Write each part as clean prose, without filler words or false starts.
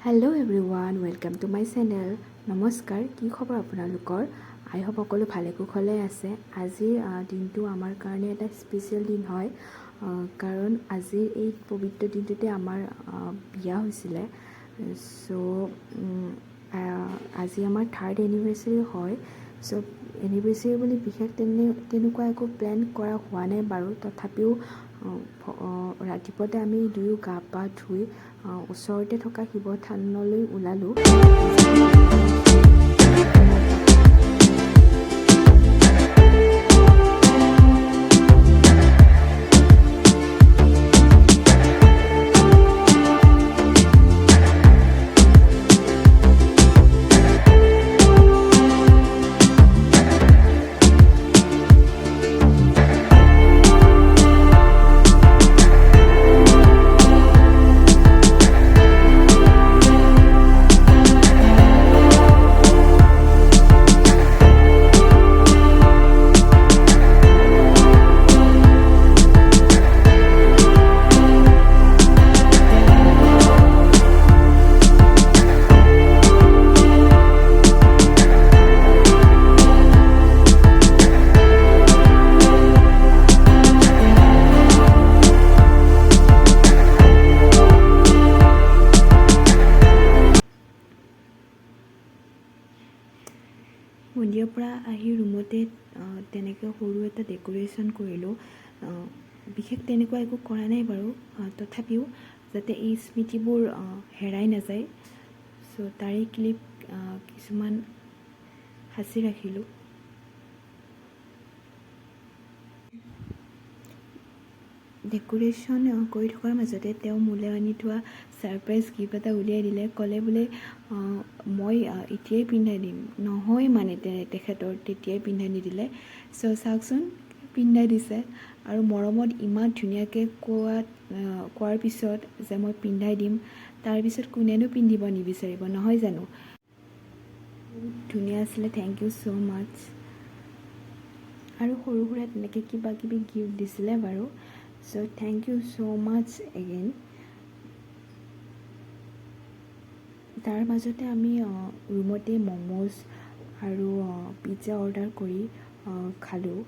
Hello' everyone, welcome to my channel. নমস্কাৰ, কি খবৰ আপোনালোকৰ? আই হোপ সকলো ভালে কুশলে আছে। আজিৰ দিনটো আমাৰ কাৰণে এটা স্পেচিয়েল দিন হয়, কাৰণ আজিৰ এই পবিত্ৰ দিনটোতে আমাৰ বিয়া হৈছিলে। চ' আজি আমাৰ 3rd এনিভাৰ্চাৰী হয়। চ' এনিভাৰ্চাৰী বুলি বিশেষ তেনেকুৱা একো প্লেন কৰা হোৱা নাই বাৰু। তথাপিও ৰাতিপুৱাতে আমি দুয়ো গা পা ধুই ওচৰতে থকা শিৱ থানলৈ ওলালোঁ। মন্দিৰৰ পৰা আহি ৰুমতে তেনেকৈ সৰু এটা ডেক'ৰেশ্যন কৰিলোঁ। বিশেষ তেনেকুৱা একো কৰা নাই বাৰু, তথাপিও যাতে এই স্মৃতিবোৰ হেৰাই নাযায়। চ' তাৰে ক্লিপ কিছুমান সাঁচি ৰাখিলোঁ। ডেক'ৰেশ্যন কৰি থকাৰ মাজতে তেওঁ মোলৈ আনি থোৱা ছাৰপ্ৰাইজ গিফ্ট এটা উলিয়াই দিলে। ক'লে বোলে মই এতিয়াই পিন্ধাই দিম। নহয় মানে তেখেতৰ তেতিয়াই পিন্ধাই নিদিলে। চ' চাওকচোন, পিন্ধাই দিছে। আৰু মৰমত ইমান ধুনীয়াকৈ কোৱাৰ পিছত যে মই পিন্ধাই দিম, তাৰপিছত কোনেনো পিন্ধিব নিবিচাৰিব, নহয় জানো? বহুত ধুনীয়া আছিলে, থেংক ইউ ছ' মাছ। আৰু সৰু সুৰা তেনেকৈ কিবা কিবি গিফ্ট দিছিলে বাৰু। So' thank you so' much again. তাৰ মাজতে আমি ৰুমতে ম'ম'জ আৰু পিজ্জা অৰ্ডাৰ কৰি খালোঁ।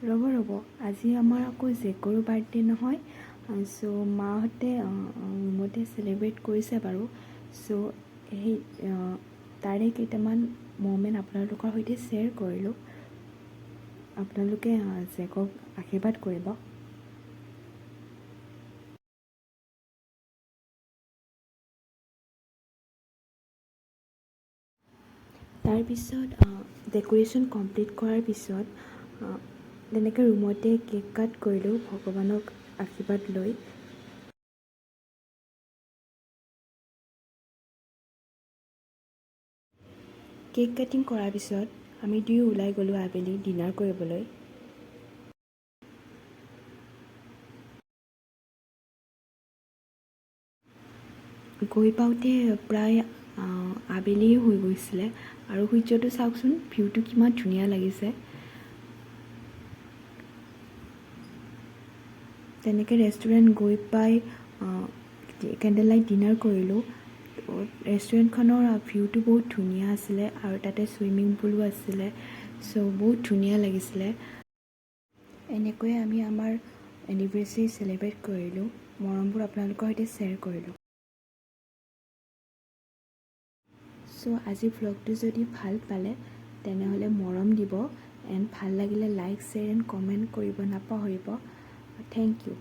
ৰ'ব, আজি আমাৰ আকৌ জেকৰো বাৰ্থডে নহয়। চ' মাহঁতে ৰুমতে চেলিব্ৰেট কৰিছে বাৰু। চ' সেই তাৰে কেইটামান ম'মেণ্ট আপোনালোকৰ সৈতে শ্বেয়াৰ কৰিলোঁ। আপোনালোকে জেকক আশীৰ্বাদ কৰিব। তাৰপিছত ডেক'ৰেশ্যন কমপ্লিট কৰাৰ পিছত তেনেকৈ ৰুমতে কেক কাট কৰিলোঁ ভগৱানক আশীৰ্বাদ লৈ। কেক কাটিং কৰাৰ পিছত আমি দুয়ো ওলাই গ'লোঁ আবেলি ডিনাৰ কৰিবলৈ। গৈ পাওঁতে প্ৰায় আবেলিয়ে হৈ গৈছিলে। আৰু সূৰ্যটো চাওকচোন, ভিউটো কিমান ধুনীয়া লাগিছে। তেনেকৈ ৰেষ্টুৰেণ্ট গৈ পাই কেণ্ডেল লাইট ডিনাৰ কৰিলোঁ। ৰেষ্টুৰেণ্টখনৰ ভিউটো বহুত ধুনীয়া আছিলে আৰু তাতে ছুইমিং পুলো আছিলে। চ' বহুত ধুনীয়া লাগিছিলে। এনেকৈয়ে আমি আমাৰ এনিভাৰ্চাৰী চেলিব্ৰেট কৰিলোঁ। মৰমবোৰ আপোনালোকৰ সৈতে শ্বেয়াৰ কৰিলোঁ। চ' আজি ভ্লগটো যদি ভাল পালে তেনেহ'লে মৰম দিব, এণ্ড ভাল লাগিলে লাইক, শ্বেয়াৰ এণ্ড কমেণ্ট কৰিব নাপাহৰিব। Thank U.